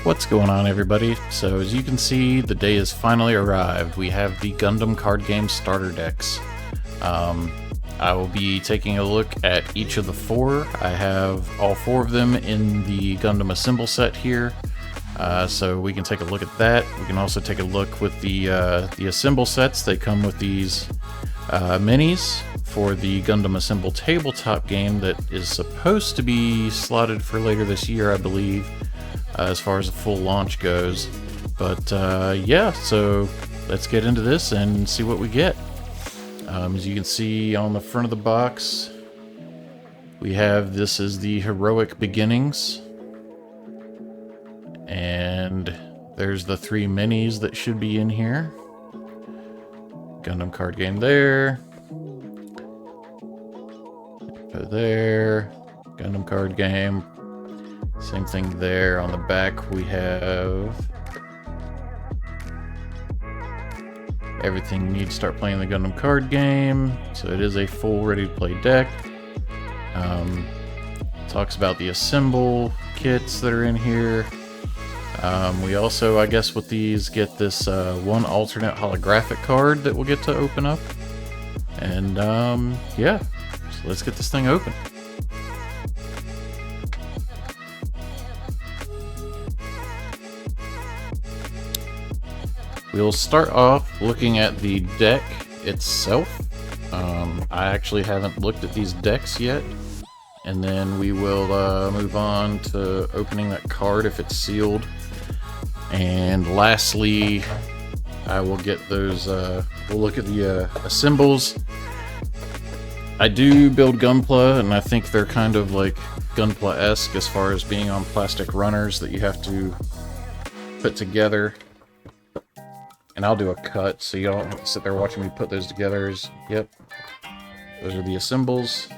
What's going on, everybody? So as you can see, the day has finally arrived. We have the Gundam Card Games starter decks. I will be taking a look at each of the four. I have all four of them in the Gundam Assemble set here, so we can take a look at that. We can also take a look with the Assemble sets. They come with these minis for the Gundam Assemble tabletop game that is supposed to be slotted for later this year, I believe, as far as the full launch goes. But yeah, so let's get into this and see what we get. As you can see on the front of the box, we have this is the Heroic Beginnings, and there's the three minis that should be in here. Gundam card game there, there, Gundam card game, same thing there. On the back we have everything you need to start playing the Gundam card game, so it is a full ready-to-play deck. Talks about the Assemble kits that are in here. We also, I guess with these, get this one alternate holographic card that we'll get to open up. And yeah, so let's get this thing open. We'll start off looking at the deck itself. I actually haven't looked at these decks yet. And then we will move on to opening that card if it's sealed. And lastly, I will get those, we'll look at the assembles. I do build Gunpla, and I think they're kind of like Gunpla-esque as far as being on plastic runners that you have to put together. And I'll do a cut, so you don't have to sit there watching me put those together. Yep, those are the assembles.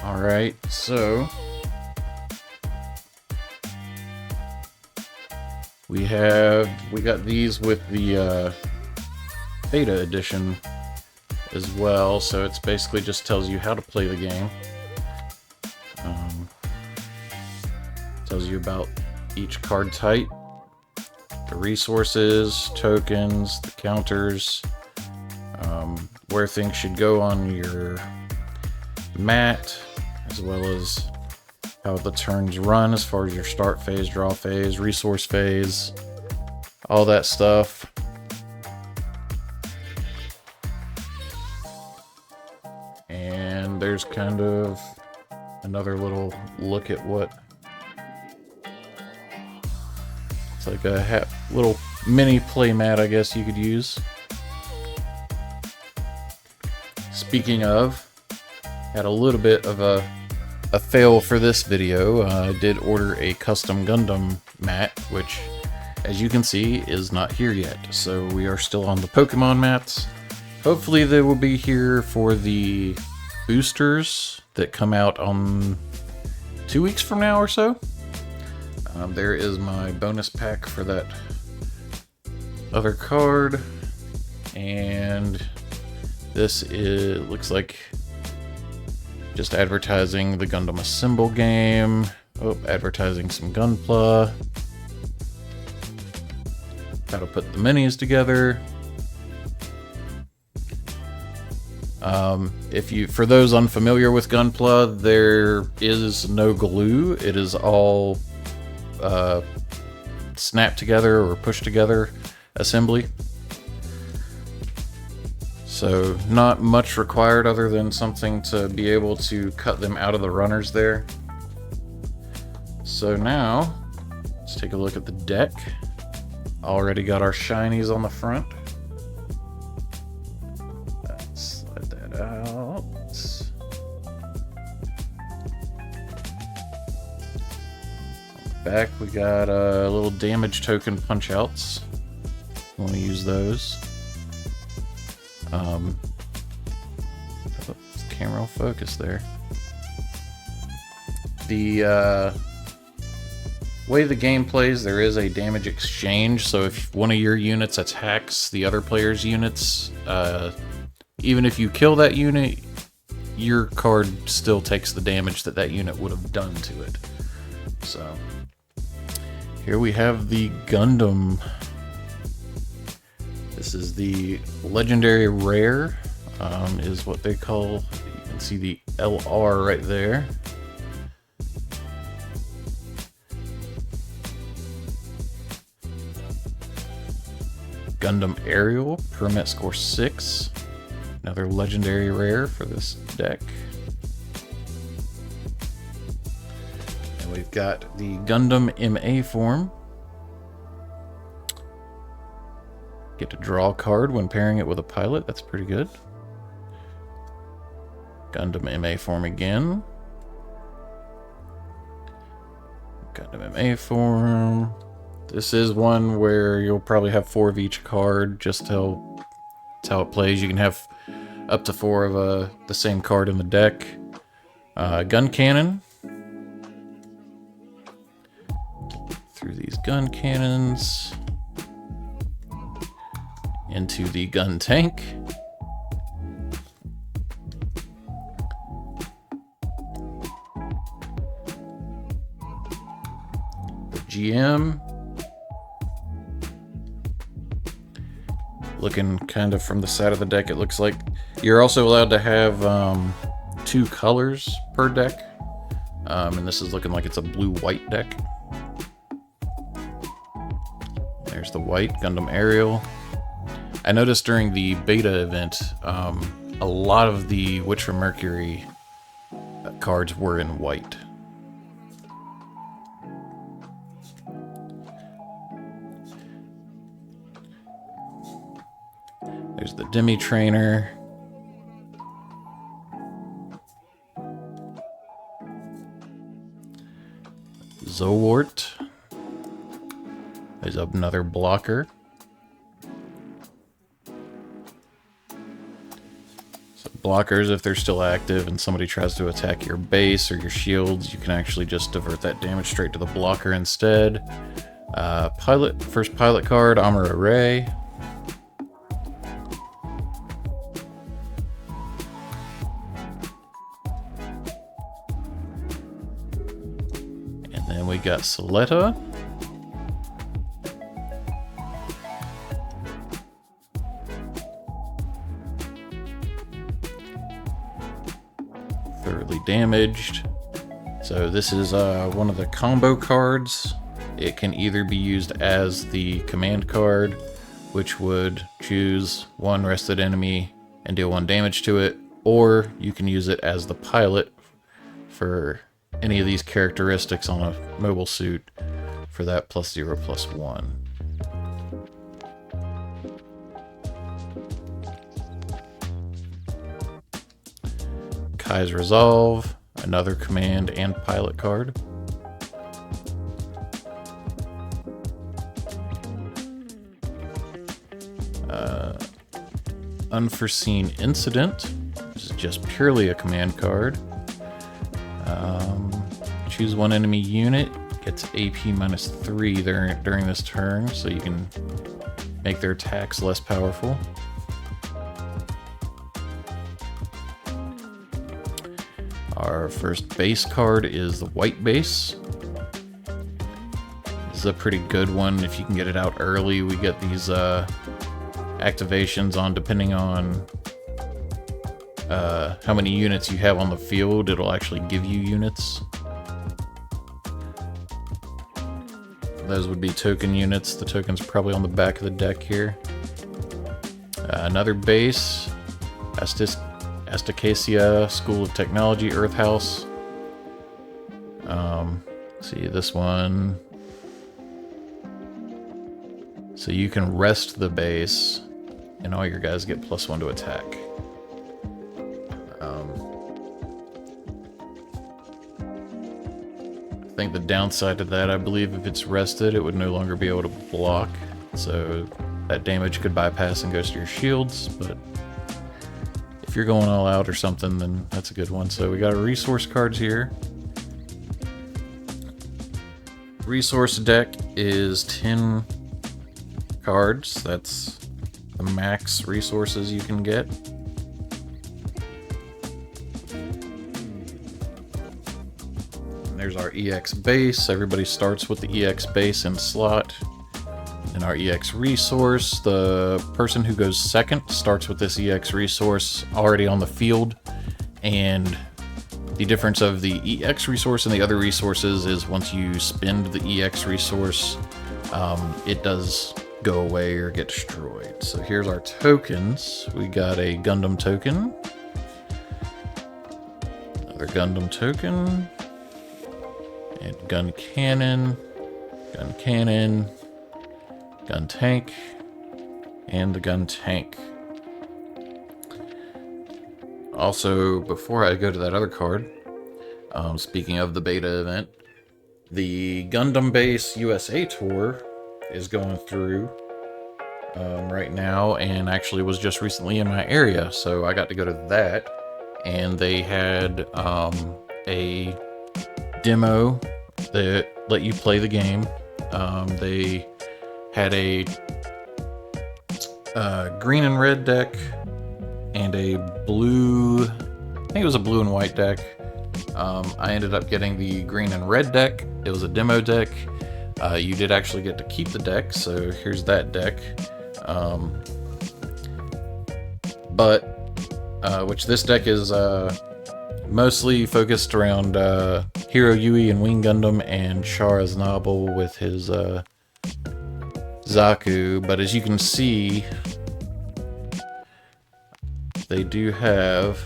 Alright, so we got these with the beta edition as well, so it's basically just tells you how to play the game. Tells you about each card type, the resources, tokens, the counters, where things should go on your mat, as well as how the turns run as far as your start phase, draw phase, resource phase, all that stuff. And there's kind of another little look at what it's like a little mini play mat, I guess you could use. Speaking of, had a little bit of a fail for this video. I did order a custom Gundam mat, which, as you can see, is not here yet. So we are still on the Pokemon mats. Hopefully they will be here for the boosters that come out on 2 weeks from now or so. There is my bonus pack for that other card, and this looks like just advertising the Gundam Assemble game. Oh, advertising some Gunpla. How to put the minis together. For those unfamiliar with Gunpla, there is no glue. It is all snap together or push together assembly. So not much required other than something to be able to cut them out of the runners there. So now, let's take a look at the deck. Already got our shinies on the front. Let's slide that out. On the back we got little damage token punch outs. Want to use those. Camera will focus there. The way the game plays, there is a damage exchange, so if one of your units attacks the other player's units, even if you kill that unit, your card still takes the damage that that unit would have done to it. So here we have the Gundam. This is the legendary rare, is what they call. You can see the LR right there. Gundam Aerial, permit score 6. Another legendary rare for this deck. And we've got the Gundam MA form. Get to draw a card when pairing it with a pilot. That's pretty good. Gundam MA form again. Gundam MA form. This is one where you'll probably have 4 of each card. Just that's how it plays. You can have up to 4 of the same card in the deck. Gun cannon. Through these gun cannons. Into the gun tank. The GM. Looking kind of from the side of the deck, it looks like you're also allowed to have 2 colors per deck. And this is looking like it's a blue-white deck. There's the white Gundam Aerial. I noticed during the beta event, a lot of the Witch from Mercury cards were in white. There's the Demi Trainer. Zowart. There's another blocker. So blockers, if they're still active and somebody tries to attack your base or your shields, you can actually just divert that damage straight to the blocker instead. First pilot card, Amuro Ray. And then we got Soletta. Thoroughly damaged. So this is one of the combo cards. It can either be used as the command card, which would choose 1 rested enemy and deal 1 damage to it, or you can use it as the pilot for any of these characteristics on a mobile suit for that +0/+1. Kai's Resolve, another command and pilot card. Unforeseen Incident, which is just purely a command card. Choose 1 enemy unit, gets AP -3 during this turn, so you can make their attacks less powerful. Our first base card is the white base. This is a pretty good one if you can get it out early. We get these activations on depending on how many units you have on the field. It'll actually give you units. Those would be token units. The token's probably on the back of the deck here. Another base, Astacacia School of Technology, Earth House. See this one. So you can rest the base, and all your guys get +1 to attack. I think the downside to that, I believe if it's rested, it would no longer be able to block. So that damage could bypass and goes to your shields, but if you're going all out or something, then that's a good one. So we got our resource cards here. Resource deck is 10 cards. That's the max resources you can get. our EX base. Everybody starts with the EX base in slot. And our EX resource, the person who goes second starts with this EX resource already on the field. And the difference of the EX resource and the other resources is once you spend the EX resource, it does go away or get destroyed. So here's our tokens. We got a Gundam token, another Gundam token, and gun cannon, gun tank, and the gun tank. Also, before I go to that other card, speaking of the beta event, the Gundam Base USA tour is going through right now, and actually was just recently in my area, so I got to go to that, and they had a demo that let you play the game. They had a green and red deck and a blue, I think it was a blue and white deck. I ended up getting the green and red deck. It was a demo deck. You did actually get to keep the deck, so here's that deck. Which this deck is mostly focused around Hero Yui and Wing Gundam and Char Aznable with his Zaku, but as you can see, they do have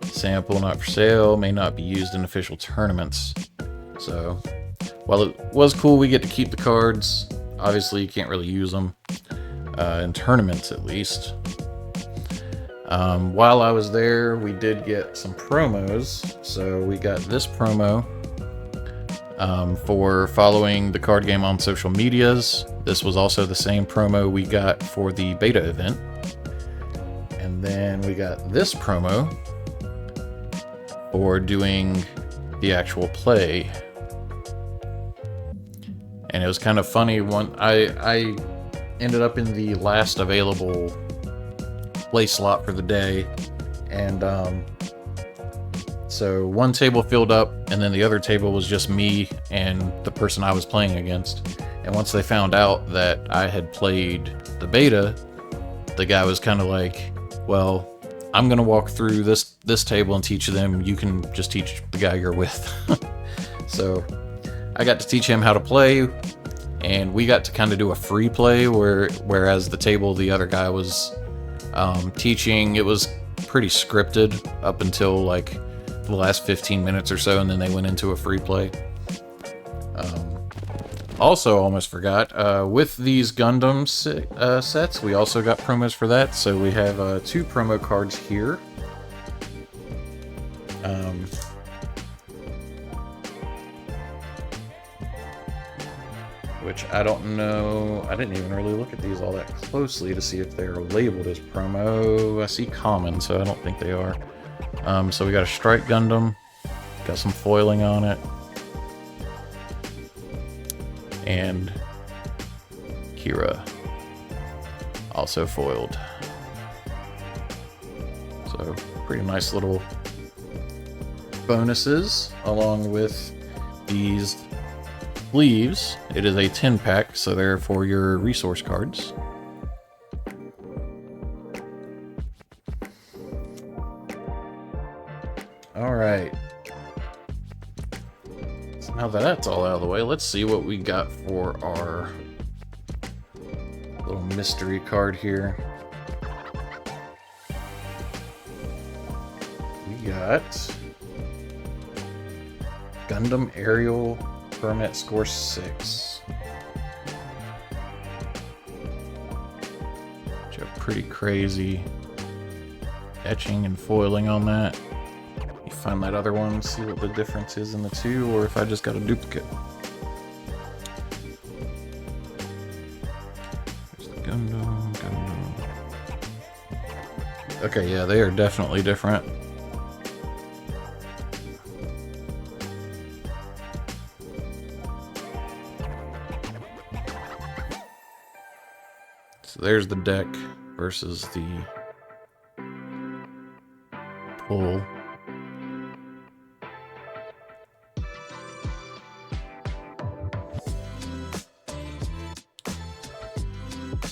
sample not for sale, may not be used in official tournaments. So while it was cool we get to keep the cards, obviously you can't really use them in tournaments at least. While I was there, we did get some promos. So we got this promo for following the card game on social medias. This was also the same promo we got for the beta event. And then we got this promo for doing the actual play. And it was kind of funny. I ended up in the last available play slot for the day, and so one table filled up, and then the other table was just me and the person I was playing against. And once they found out that I had played the beta, the guy was kind of like, well, I'm gonna walk through this table and teach them, you can just teach the guy you're with. So I got to teach him how to play, and we got to kind of do a free play, whereas the table the other guy was teaching, it was pretty scripted up until like the last 15 minutes or so, and then they went into a free play. Also, almost forgot, with these Gundam sets, we also got promos for that. So we have 2 promo cards here. Which I don't know, I didn't even really look at these all that closely to see if they're labeled as promo. I see common, so I don't think they are. So we got a Strike Gundam, got some foiling on it, and Kira, also foiled. So pretty nice little bonuses along with these sleeves. It is a 10-pack, so they're for your resource cards. Alright. So now that that's all out of the way, let's see what we got for our little mystery card here. We got Gundam Aerial Permit score 6. Which are pretty crazy etching and foiling on that. You find that other one, see what the difference is in the two, or if I just got a duplicate. There's the Gundam. Okay, yeah, they are definitely different. So there's the deck versus the pull.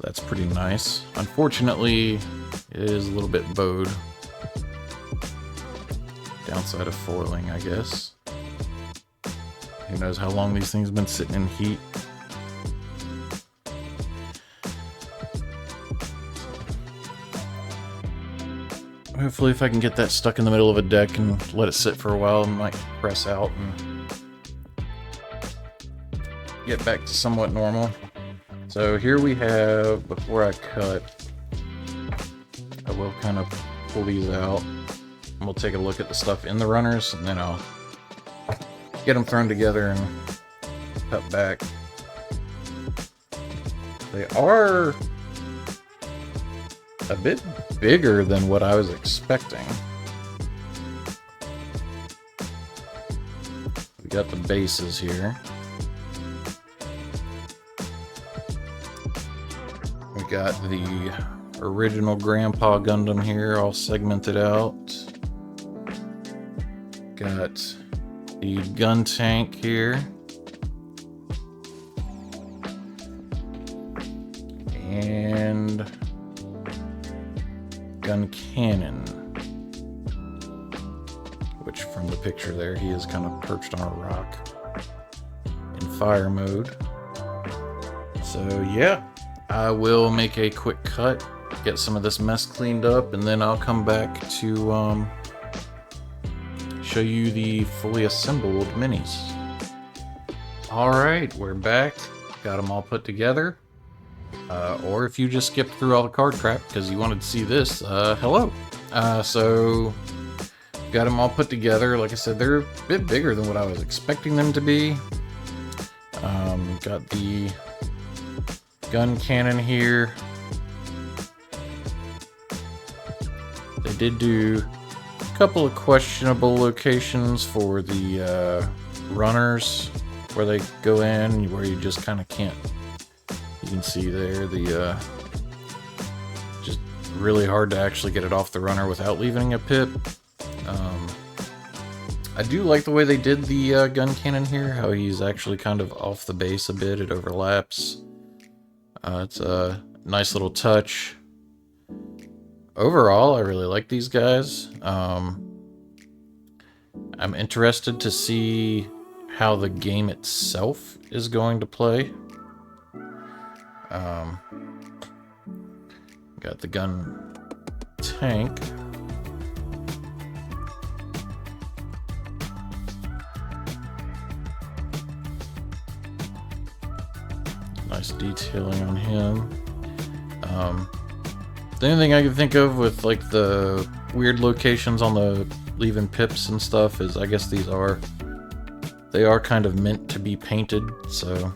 that's pretty nice. Unfortunately, it is a little bit bowed. Downside of foiling, I guess. Who knows how long these things have been sitting in heat. Hopefully if I can get that stuck in the middle of a deck and let it sit for a while, I might press out and get back to somewhat normal. So here we have, before I cut, I will kind of pull these out. And we'll take a look at the stuff in the runners, and then I'll get them thrown together and cut back. They are a bit bigger than what I was expecting. We got the bases here. We got the original Grandpa Gundam here, all segmented out. Got the gun tank here. And gun cannon. Which from the picture there, he is kind of perched on a rock in fire mode. So yeah, I will make a quick cut, get some of this mess cleaned up, and then I'll come back to show you the fully assembled minis. Alright, we're back. Got them all put together. Or if you just skipped through all the card crap because you wanted to see this, hello. So, got them all put together. Like I said, they're a bit bigger than what I was expecting them to be. Got the gun cannon here. They did do a couple of questionable locations for the runners where they go in, where you just kind of can't. You can see there the just really hard to actually get it off the runner without leaving a pip. I do like the way they did the gun cannon here, how he's actually kind of off the base a bit, it overlaps. It's a nice little touch. Overall, I really like these guys. I'm interested to see how the game itself is going to play. Got the gun tank. Nice detailing on him. The only thing I can think of with like the weird locations on the leaving pips and stuff is I guess they are kind of meant to be painted, so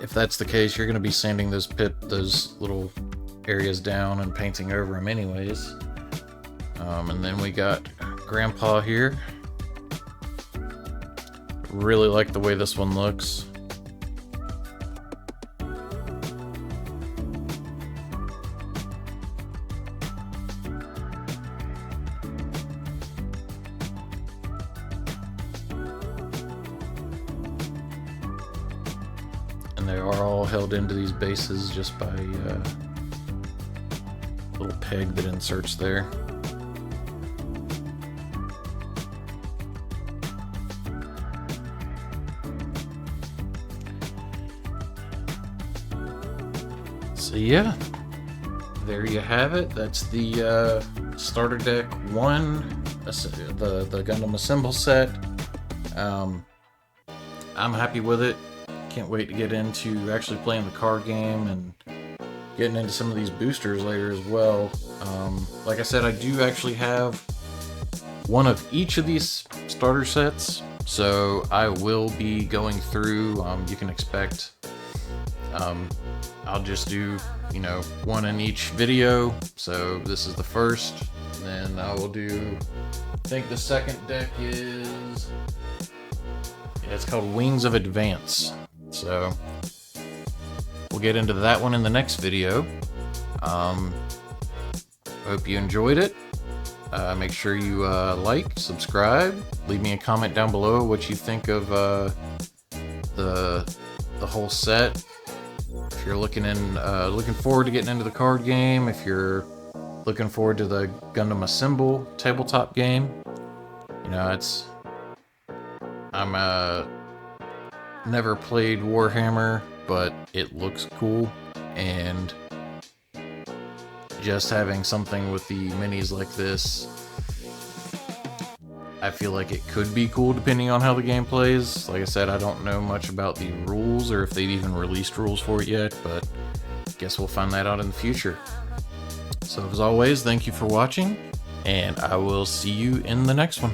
if that's the case, you're going to be sanding those little areas down and painting over them anyways. And then we got Grandpa here. Really like the way this one looks. They are all held into these bases just by a little peg that inserts there. So yeah, there you have it. That's the starter deck 1, the Gundam Assemble set. I'm happy with it. Can't wait to get into actually playing the card game and getting into some of these boosters later as well. Like I said, I do actually have one of each of these starter sets, so I will be going through. You can expect I'll just do, one in each video. So this is the first, and then I will do, I think the second deck is, it's called Wings of Advance. So we'll get into that one in the next video. Hope you enjoyed it. Make sure you like, subscribe, leave me a comment down below what you think of the whole set. If you're looking forward to getting into the card game, if you're looking forward to the Gundam Assemble tabletop game, you know, I'm never played Warhammer, but it looks cool, and just having something with the minis like this, I feel like it could be cool depending on how the game plays. Like I said, I don't know much about the rules or if they've even released rules for it yet, but I guess we'll find that out in the future. So as always, thank you for watching, and I will see you in the next one.